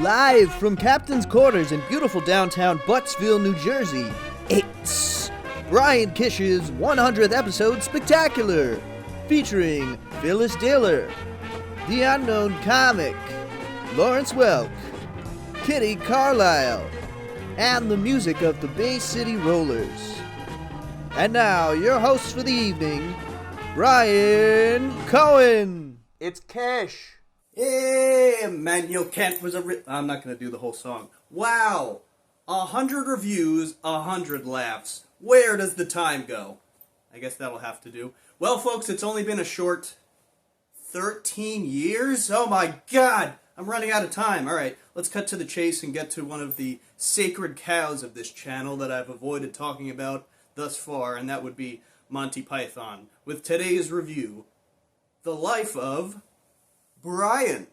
Live from Captain's Quarters in beautiful downtown Buttsville, New Jersey, it's Brian Kish's 100th episode spectacular, featuring Phyllis Diller, The Unknown Comic, Lawrence Welk, Kitty Carlisle, and the music of the Bay City Rollers. And now, your host for the evening, Brian Cohen. It's Kish. Hey, Emmanuel Kent was I'm not going to do the whole song. Wow, 100 reviews, 100 laughs. Where does the time go? I guess that'll have to do. Well, folks, it's only been a short 13 years? Oh my god, I'm running out of time. Alright, let's cut to the chase and get to one of the sacred cows of this channel that I've avoided talking about thus far, and that would be Monty Python, with today's review, The Life of Brian.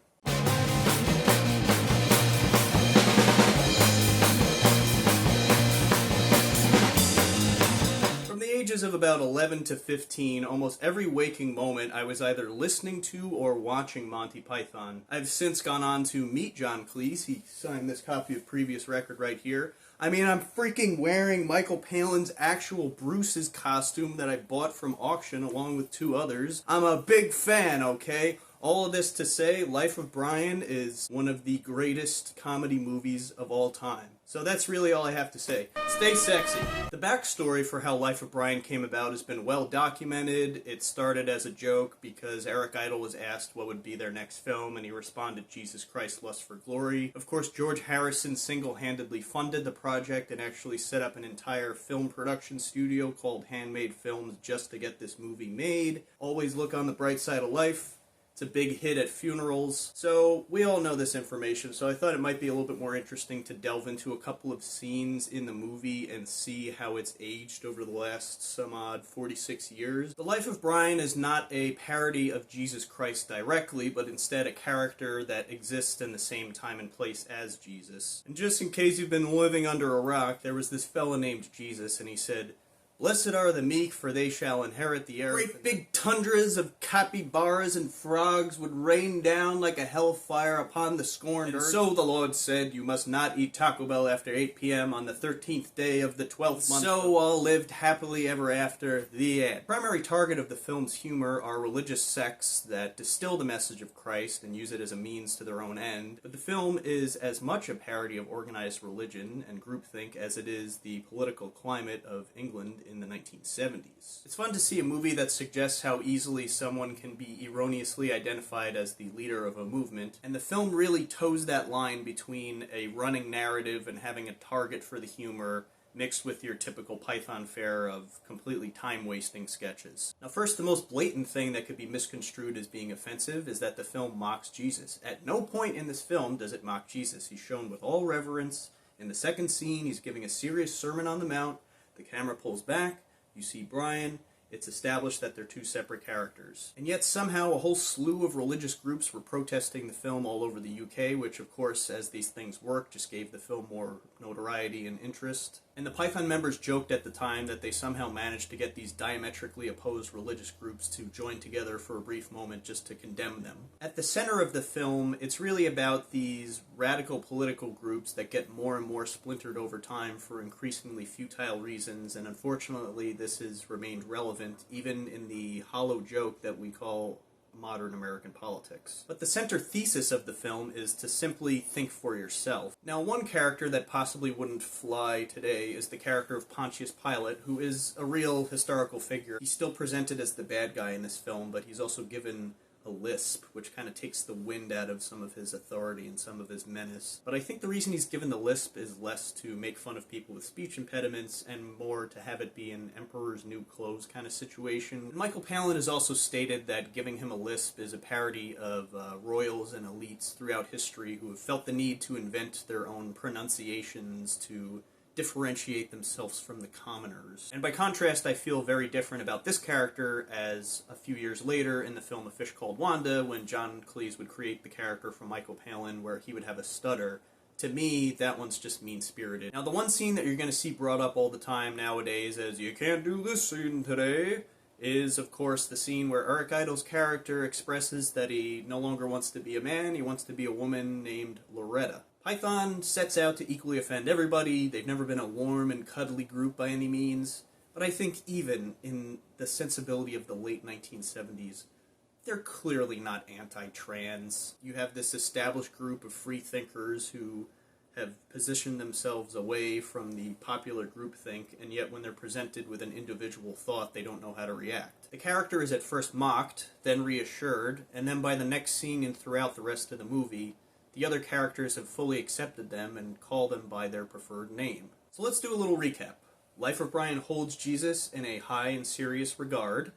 From the ages of about 11 to 15, almost every waking moment I was either listening to or watching Monty Python. I've since gone on to meet John Cleese. He signed this copy of Previous Record right here. I mean, I'm freaking wearing Michael Palin's actual Bruce's costume that I bought from auction along with two others. I'm a big fan, okay? All of this to say, Life of Brian is one of the greatest comedy movies of all time. So that's really all I have to say. Stay sexy. The backstory for how Life of Brian came about has been well documented. It started as a joke because Eric Idle was asked what would be their next film, and he responded, Jesus Christ, Lust for Glory. Of course, George Harrison single-handedly funded the project and actually set up an entire film production studio called Handmade Films just to get this movie made. Always look on the bright side of life. It's a big hit at funerals. So we all know this information, so I thought it might be a little bit more interesting to delve into a couple of scenes in the movie and see how it's aged over the last some odd 46 years. The Life of Brian is not a parody of Jesus Christ directly, but instead a character that exists in the same time and place as Jesus. And just in case you've been living under a rock, there was this fella named Jesus, and he said, "Blessed are the meek, for they shall inherit the earth." Great big tundras of capybaras and frogs would rain down like a hellfire upon the scorned earth. So the Lord said, "You must not eat Taco Bell after 8 p.m. on the 13th day of the 12th month." So all lived happily ever after. The end. The primary target of the film's humor are religious sects that distill the message of Christ and use it as a means to their own end. But the film is as much a parody of organized religion and groupthink as it is the political climate of England in the 1970s. It's fun to see a movie that suggests how easily someone can be erroneously identified as the leader of a movement, and the film really toes that line between a running narrative and having a target for the humor mixed with your typical Python fare of completely time-wasting sketches. Now first, the most blatant thing that could be misconstrued as being offensive is that the film mocks Jesus. At no point in this film does it mock Jesus. He's shown with all reverence. In the second scene, he's giving a serious Sermon on the Mount. The camera pulls back, you see Brian, it's established that they're two separate characters. And yet somehow a whole slew of religious groups were protesting the film all over the UK, which of course, as these things work, just gave the film more notoriety and interest. And the Python members joked at the time that they somehow managed to get these diametrically opposed religious groups to join together for a brief moment just to condemn them. At the center of the film, it's really about these radical political groups that get more and more splintered over time for increasingly futile reasons, and unfortunately this has remained relevant even in the hollow joke that we call modern American politics. But the center thesis of the film is to simply think for yourself. Now, one character that possibly wouldn't fly today is the character of Pontius Pilate, who is a real historical figure. He's still presented as the bad guy in this film, but he's also given a lisp, which kind of takes the wind out of some of his authority and some of his menace. But I think the reason he's given the lisp is less to make fun of people with speech impediments and more to have it be an emperor's new clothes kind of situation. And Michael Palin has also stated that giving him a lisp is a parody of royals and elites throughout history who have felt the need to invent their own pronunciations to differentiate themselves from the commoners. And by contrast, I feel very different about this character as a few years later in the film A Fish Called Wanda, when John Cleese would create the character from Michael Palin where he would have a stutter. To me, that one's just mean-spirited. Now, the one scene that you're going to see brought up all the time nowadays as "you can't do this scene today" is, of course, the scene where Eric Idle's character expresses that he no longer wants to be a man, he wants to be a woman named Loretta. Python sets out to equally offend everybody. They've never been a warm and cuddly group by any means. But I think even in the sensibility of the late 1970s, they're clearly not anti-trans. You have this established group of free thinkers who have positioned themselves away from the popular groupthink, and yet when they're presented with an individual thought, they don't know how to react. The character is at first mocked, then reassured, and then by the next scene and throughout the rest of the movie, the other characters have fully accepted them and call them by their preferred name. So let's do a little recap. Life of Brian holds Jesus in a high and serious regard.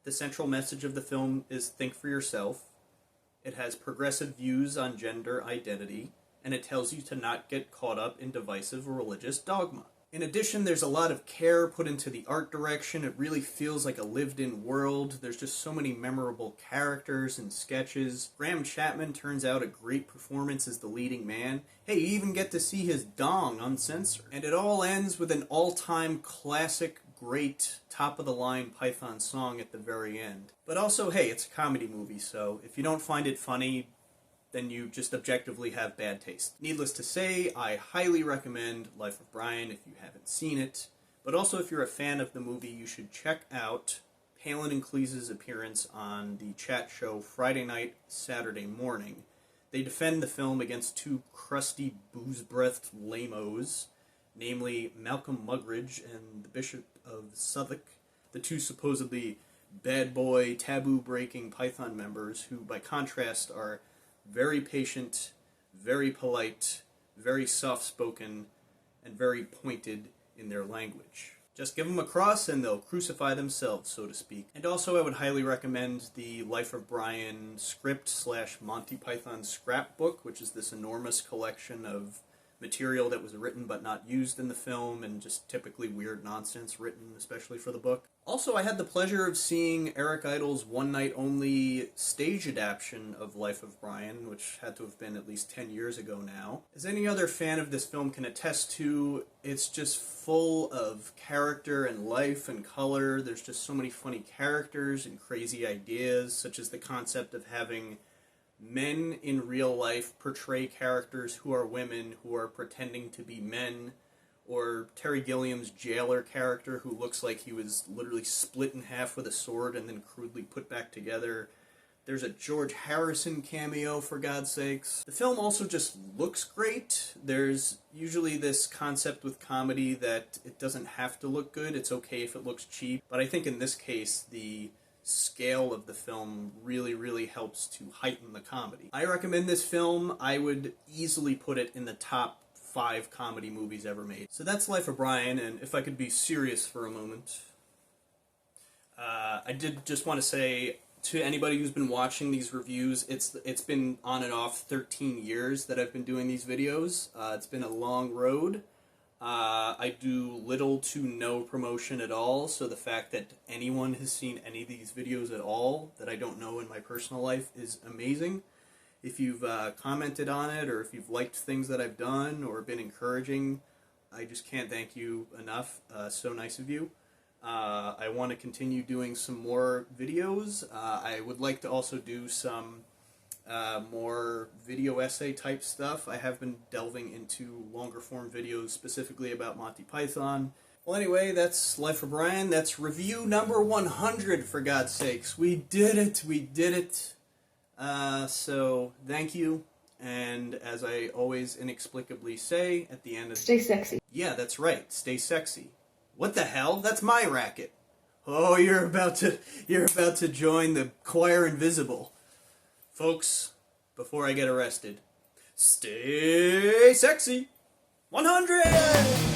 The central message of the film is think for yourself. It has progressive views on gender identity, and it tells you to not get caught up in divisive religious dogma. In addition, there's a lot of care put into the art direction. It really feels like a lived-in world. There's just so many memorable characters and sketches. Graham Chapman turns out a great performance as the leading man. Hey, you even get to see his dong uncensored. And it all ends with an all-time classic, great, top-of-the-line Python song at the very end. But also, hey, it's a comedy movie, so if you don't find it funny, then you just objectively have bad taste. Needless to say, I highly recommend Life of Brian if you haven't seen it, but also if you're a fan of the movie, you should check out Palin and Cleese's appearance on the chat show Friday night, Saturday morning. They defend the film against two crusty, booze-breathed lamos, namely Malcolm Muggeridge and the Bishop of Southwark, the two supposedly bad boy, taboo-breaking Python members who, by contrast, are very patient, very polite, very soft-spoken, and very pointed in their language. Just give them a cross and they'll crucify themselves, so to speak. And also I would highly recommend the Life of Brian script / Monty Python scrapbook, which is this enormous collection of material that was written but not used in the film, and just typically weird nonsense written especially for the book. Also, I had the pleasure of seeing Eric Idle's one-night-only stage adaptation of Life of Brian, which had to have been at least 10 years ago now. As any other fan of this film can attest to, it's just full of character and life and color. There's just so many funny characters and crazy ideas, such as the concept of having men in real life portray characters who are women who are pretending to be men, or Terry Gilliam's jailer character who looks like he was literally split in half with a sword and then crudely put back together. There's a George Harrison cameo, for God's sakes. The film also just looks great. There's usually this concept with comedy that it doesn't have to look good. It's okay if it looks cheap. But I think in this case, the scale of the film really, really helps to heighten the comedy. I recommend this film. I would easily put it in the top 5 comedy movies ever made. So that's Life of Brian, and if I could be serious for a moment, I did just want to say to anybody who's been watching these reviews, it's been on and off 13 years that I've been doing these videos. It's been a long road. I do little to no promotion at all, so the fact that anyone has seen any of these videos at all that I don't know in my personal life is amazing. If you've commented on it, or if you've liked things that I've done, or been encouraging, I just can't thank you enough. So nice of you. I want to continue doing some more videos. I would like to also do some more video essay type stuff. I have been delving into longer form videos specifically about Monty Python. Well, anyway, that's Life of Brian. That's review number 100, for God's sakes. We did it. We did it. So thank you. And as I always inexplicably say at the end of... Stay sexy. Yeah, that's right. Stay sexy. What the hell? That's my racket. Oh, you're about to join the choir invisible. Folks, before I get arrested, stay sexy. 100!